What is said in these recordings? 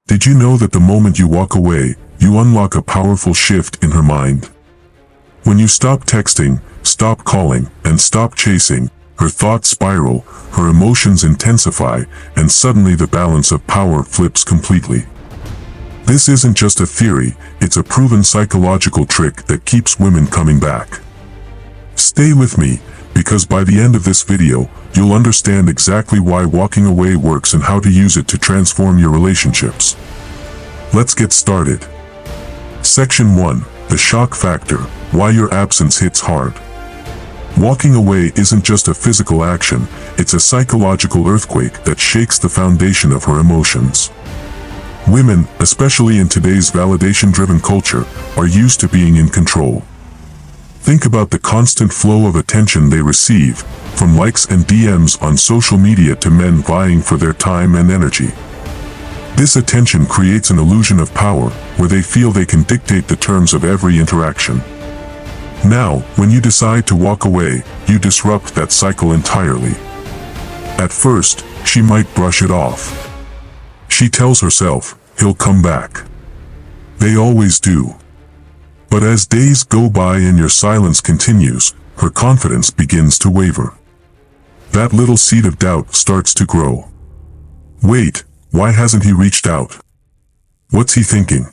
Did you know that the moment you walk away, you unlock a powerful shift in her mind? When you stop texting, stop calling, and stop chasing, her thoughts spiral, her emotions intensify, and suddenly the balance of power flips completely. This isn't just a theory, it's a proven psychological trick that keeps women coming back. Stay with me, because by the end of this video, you'll understand exactly why walking away works and how to use it to transform your relationships. Let's get started. Section 1. The shock factor, why your absence hits hard. Walking away isn't just a physical action, it's a psychological earthquake that shakes the foundation of her emotions. Women, especially in today's validation-driven culture, are used to being in control. Think about the constant flow of attention they receive, from likes and DMs on social media to men vying for their time and energy. This attention creates an illusion of power, where they feel they can dictate the terms of every interaction. Now, when you decide to walk away, you disrupt that cycle entirely. At first, she might brush it off. She tells herself, he'll come back. They always do. But as days go by and your silence continues, her confidence begins to waver. That little seed of doubt starts to grow. Wait, why hasn't he reached out? What's he thinking?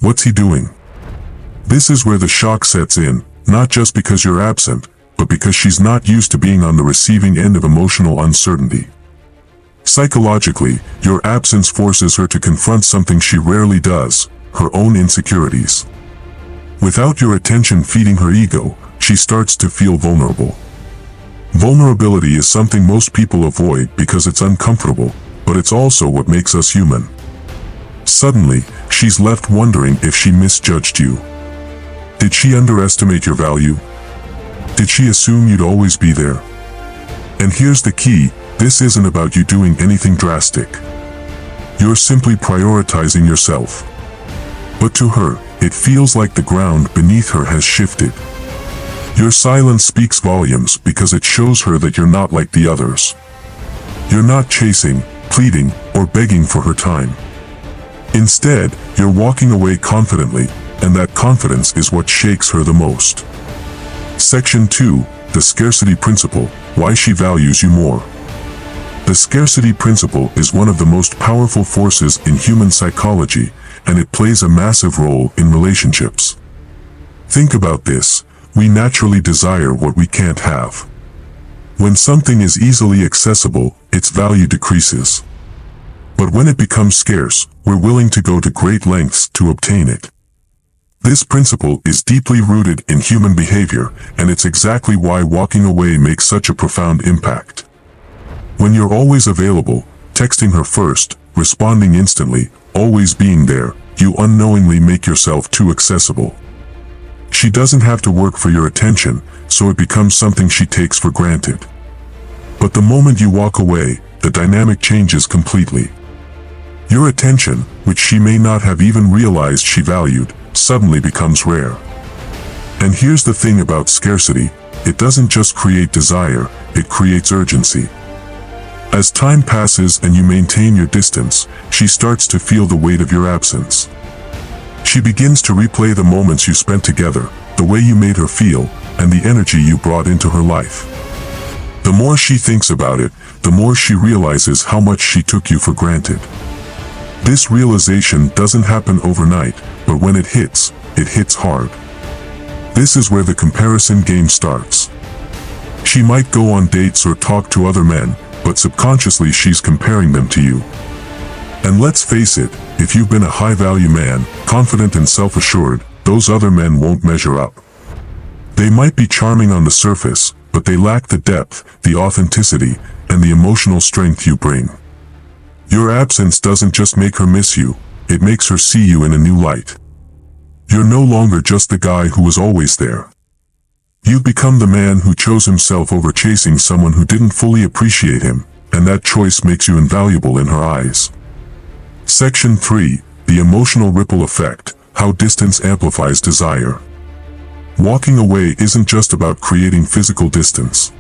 What's he doing? This is where the shock sets in, not just because you're absent, but because she's not used to being on the receiving end of emotional uncertainty. Psychologically, your absence forces her to confront something she rarely does, her own insecurities. Without your attention feeding her ego, she starts to feel vulnerable. Vulnerability is something most people avoid because it's uncomfortable, but it's also what makes us human. Suddenly, she's left wondering if she misjudged you. Did she underestimate your value? Did she assume you'd always be there? And here's the key, this isn't about you doing anything drastic. You're simply prioritizing yourself. But to her, it feels like the ground beneath her has shifted. Your silence speaks volumes because it shows her that you're not like the others. You're not chasing, pleading, or begging for her time. Instead, you're walking away confidently, and that confidence is what shakes her the most. Section 2. The scarcity principle, why she values you more. The scarcity principle is one of the most powerful forces in human psychology, and it plays a massive role in relationships. Think about this, we naturally desire what we can't have. When something is easily accessible, its value decreases. But when it becomes scarce, we're willing to go to great lengths to obtain it. This principle is deeply rooted in human behavior, and it's exactly why walking away makes such a profound impact. When you're always available, texting her first, responding instantly, always being there, you unknowingly make yourself too accessible. She doesn't have to work for your attention, so it becomes something she takes for granted. But the moment you walk away, the dynamic changes completely. Your attention, which she may not have even realized she valued, suddenly becomes rare. And here's the thing about scarcity, it doesn't just create desire, it creates urgency. As time passes and you maintain your distance, she starts to feel the weight of your absence. She begins to replay the moments you spent together, the way you made her feel, and the energy you brought into her life. The more she thinks about it, the more she realizes how much she took you for granted. This realization doesn't happen overnight, but when it hits hard. This is where the comparison game starts. She might go on dates or talk to other men, but subconsciously she's comparing them to you. And let's face it, if you've been a high-value man, confident and self-assured, those other men won't measure up. They might be charming on the surface, but they lack the depth, the authenticity, and the emotional strength you bring. Your absence doesn't just make her miss you, it makes her see you in a new light. You're no longer just the guy who was always there. You've become the man who chose himself over chasing someone who didn't fully appreciate him, and that choice makes you invaluable in her eyes. Section 3. The emotional ripple effect, how distance amplifies desire. Walking away isn't just about creating physical distance.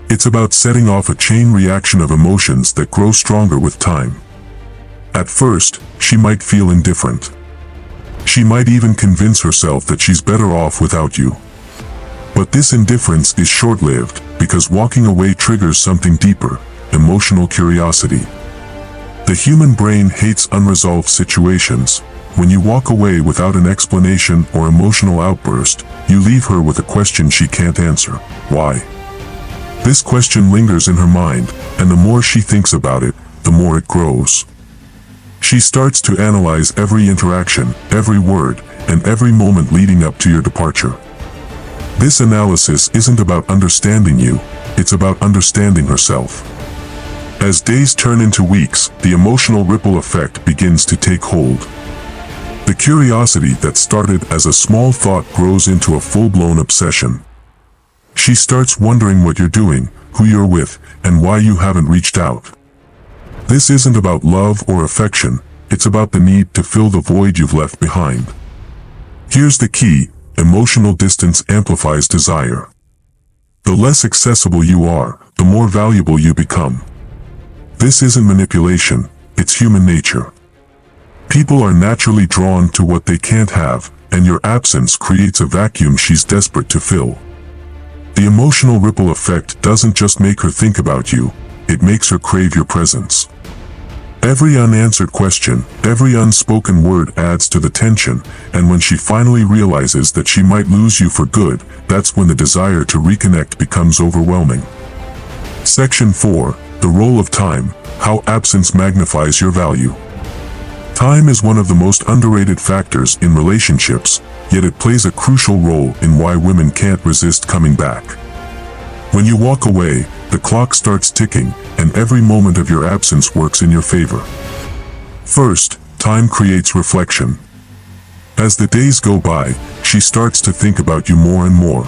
It's about setting off a chain reaction of emotions that grow stronger with time. At first, she might feel indifferent. She might even convince herself that she's better off without you. But this indifference is short-lived, because walking away triggers something deeper: emotional curiosity. The human brain hates unresolved situations. When you walk away without an explanation or emotional outburst, you leave her with a question she can't answer. Why? This question lingers in her mind, and the more she thinks about it, the more it grows. She starts to analyze every interaction, every word, and every moment leading up to your departure. This analysis isn't about understanding you, it's about understanding herself. As days turn into weeks, the emotional ripple effect begins to take hold. The curiosity that started as a small thought grows into a full-blown obsession. She starts wondering what you're doing, who you're with, and why you haven't reached out. This isn't about love or affection, it's about the need to fill the void you've left behind. Here's the key: emotional distance amplifies desire. The less accessible you are, the more valuable you become. This isn't manipulation, it's human nature. People are naturally drawn to what they can't have, and your absence creates a vacuum she's desperate to fill. The emotional ripple effect doesn't just make her think about you, it makes her crave your presence. Every unanswered question, every unspoken word adds to the tension, and when she finally realizes that she might lose you for good, that's when the desire to reconnect becomes overwhelming. Section 4. The role of time: how absence magnifies your value. Time is one of the most underrated factors in relationships, yet it plays a crucial role in why women can't resist coming back. When you walk away, the clock starts ticking, and every moment of your absence works in your favor. First, time creates reflection. As the days go by, she starts to think about you more and more.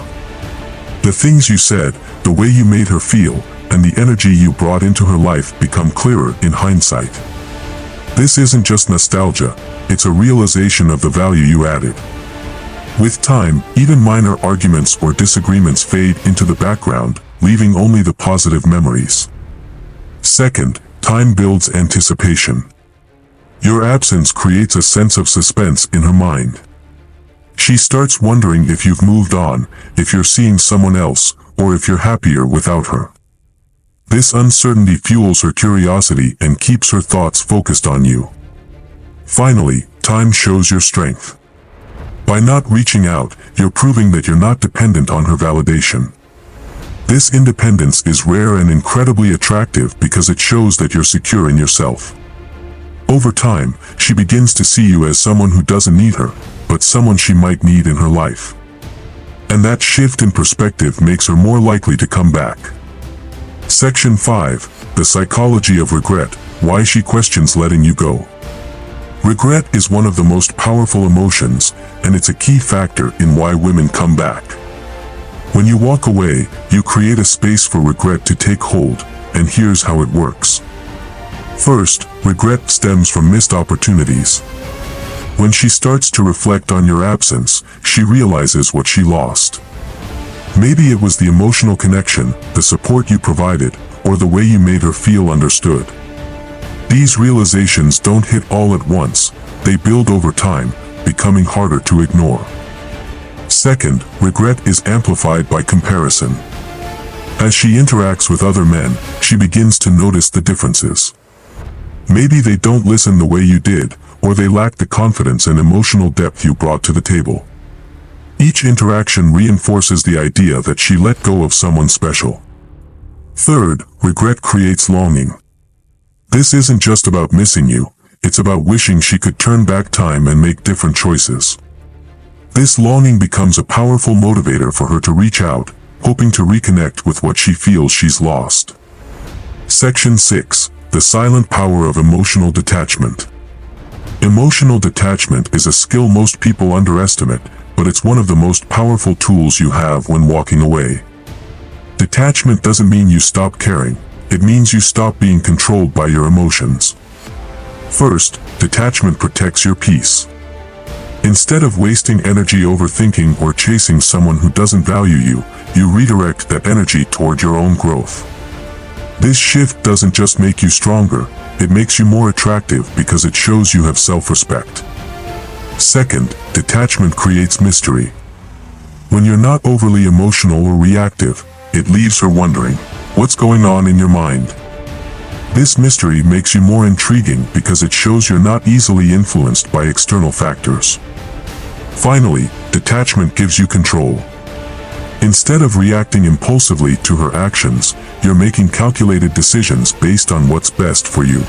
The things you said, the way you made her feel, and the energy you brought into her life become clearer in hindsight. This isn't just nostalgia, it's a realization of the value you added. With time, even minor arguments or disagreements fade into the background, leaving only the positive memories. Second, time builds anticipation. Your absence creates a sense of suspense in her mind. She starts wondering if you've moved on, if you're seeing someone else, or if you're happier without her. This uncertainty fuels her curiosity and keeps her thoughts focused on you. Finally, time shows your strength. By not reaching out, you're proving that you're not dependent on her validation. This independence is rare and incredibly attractive because it shows that you're secure in yourself. Over time, she begins to see you as someone who doesn't need her, but someone she might need in her life. And that shift in perspective makes her more likely to come back. Section 5. The psychology of regret: why she questions letting you go. Regret is one of the most powerful emotions, and it's a key factor in why women come back. When you walk away, you create a space for regret to take hold, and here's how it works. First, regret stems from missed opportunities. When she starts to reflect on your absence, she realizes what she lost. Maybe it was the emotional connection, the support you provided, or the way you made her feel understood. These realizations don't hit all at once, they build over time, becoming harder to ignore. Second, regret is amplified by comparison. As she interacts with other men, she begins to notice the differences. Maybe they don't listen the way you did, or they lack the confidence and emotional depth you brought to the table. Each interaction reinforces the idea that she let go of someone special. Third, regret creates longing. This isn't just about missing you, it's about wishing she could turn back time and make different choices. This longing becomes a powerful motivator for her to reach out, hoping to reconnect with what she feels she's lost. Section 6. The silent power of emotional detachment. Emotional detachment is a skill most people underestimate, but it's one of the most powerful tools you have when walking away. Detachment doesn't mean you stop caring, it means you stop being controlled by your emotions. First, detachment protects your peace. Instead of wasting energy overthinking or chasing someone who doesn't value you, you redirect that energy toward your own growth. This shift doesn't just make you stronger, it makes you more attractive because it shows you have self-respect. Second, detachment creates mystery. When you're not overly emotional or reactive, it leaves her wondering, what's going on in your mind? This mystery makes you more intriguing because it shows you're not easily influenced by external factors. Finally, detachment gives you control. Instead of reacting impulsively to her actions, you're making calculated decisions based on what's best for you.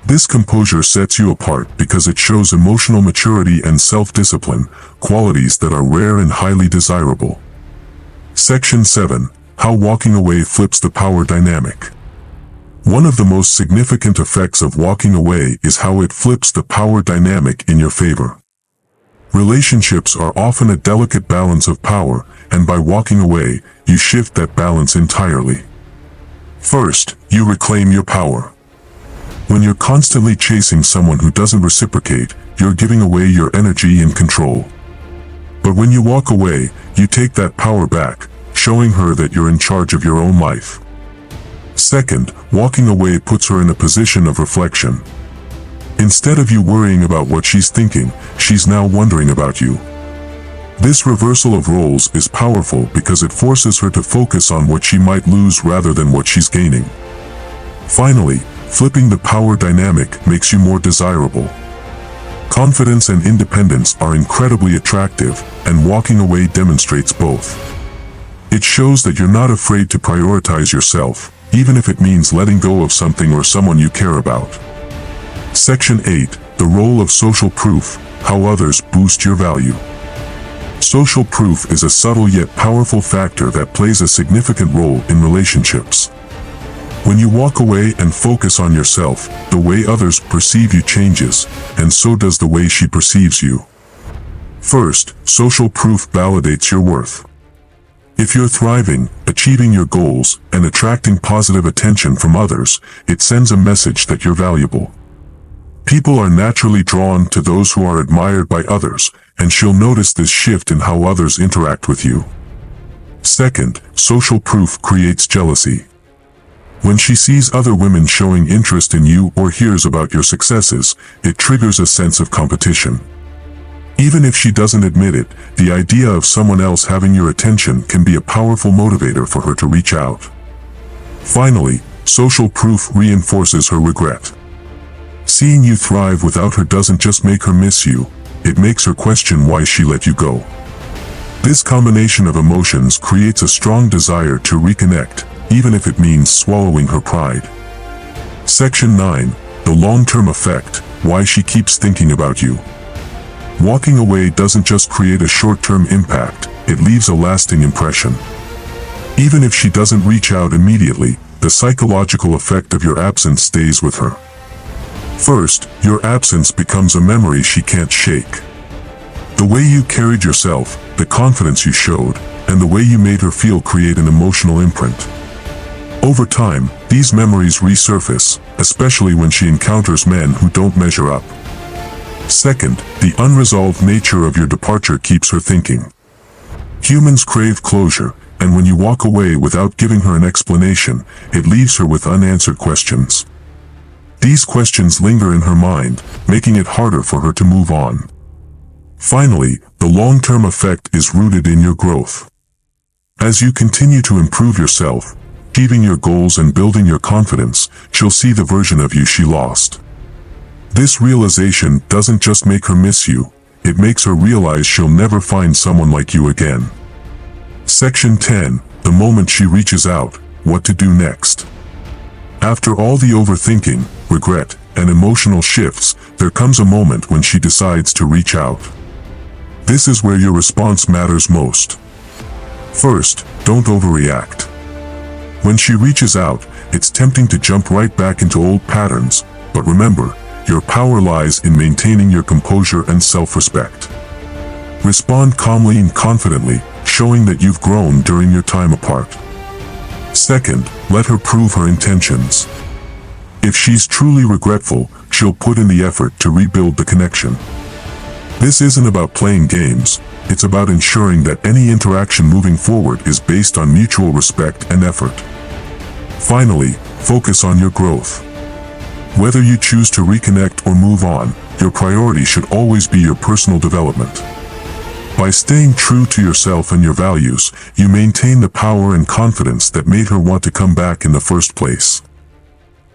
This composure sets you apart because it shows emotional maturity and self-discipline, qualities that are rare and highly desirable. Section 7. How walking away flips the power dynamic. One of the most significant effects of walking away is how it flips the power dynamic in your favor. Relationships are often a delicate balance of power, and by walking away, you shift that balance entirely. First, you reclaim your power. When you're constantly chasing someone who doesn't reciprocate, you're giving away your energy and control. But when you walk away, you take that power back, showing her that you're in charge of your own life. Second, walking away puts her in a position of reflection. Instead of you worrying about what she's thinking, she's now wondering about you. This reversal of roles is powerful because it forces her to focus on what she might lose rather than what she's gaining. Finally, flipping the power dynamic makes you more desirable. Confidence and independence are incredibly attractive, and walking away demonstrates both. It shows that you're not afraid to prioritize yourself, even if it means letting go of something or someone you care about. Section 8. The role of social proof, how others boost your value. Social proof is a subtle yet powerful factor that plays a significant role in relationships. When you walk away and focus on yourself, the way others perceive you changes, and so does the way she perceives you. First, social proof validates your worth. If you're thriving, achieving your goals, and attracting positive attention from others, it sends a message that you're valuable. People are naturally drawn to those who are admired by others, and she'll notice this shift in how others interact with you. Second, social proof creates jealousy. When she sees other women showing interest in you or hears about your successes, it triggers a sense of competition. Even if she doesn't admit it, the idea of someone else having your attention can be a powerful motivator for her to reach out. Finally, social proof reinforces her regret. Seeing you thrive without her doesn't just make her miss you, it makes her question why she let you go. This combination of emotions creates a strong desire to reconnect, even if it means swallowing her pride. Section 9. The long-term effect, why she keeps thinking about you. Walking away doesn't just create a short-term impact, it leaves a lasting impression. Even if she doesn't reach out immediately, the psychological effect of your absence stays with her. First, your absence becomes a memory she can't shake. The way you carried yourself, the confidence you showed, and the way you made her feel create an emotional imprint. Over time, these memories resurface, especially when she encounters men who don't measure up. Second, the unresolved nature of your departure keeps her thinking. Humans crave closure, and when you walk away without giving her an explanation, it leaves her with unanswered questions. These questions linger in her mind, making it harder for her to move on. Finally, the long-term effect is rooted in your growth. As you continue to improve yourself, achieving your goals and building your confidence, she'll see the version of you she lost. This realization doesn't just make her miss you, it makes her realize she'll never find someone like you again. Section 10. The moment she reaches out, what to do next. After all the overthinking, regret, and emotional shifts, there comes a moment when she decides to reach out. This is where your response matters most. First, don't overreact. When she reaches out, it's tempting to jump right back into old patterns, but remember, your power lies in maintaining your composure and self-respect. Respond calmly and confidently, showing that you've grown during your time apart. Second, let her prove her intentions. If she's truly regretful, she'll put in the effort to rebuild the connection. This isn't about playing games, it's about ensuring that any interaction moving forward is based on mutual respect and effort. Finally, focus on your growth. Whether you choose to reconnect or move on, your priority should always be your personal development. By staying true to yourself and your values, you maintain the power and confidence that made her want to come back in the first place.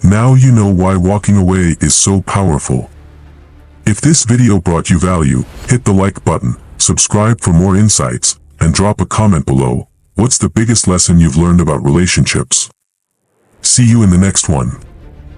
Now you know why walking away is so powerful. If this video brought you value, hit the like button, subscribe for more insights, and drop a comment below. What's the biggest lesson you've learned about relationships? See you in the next one.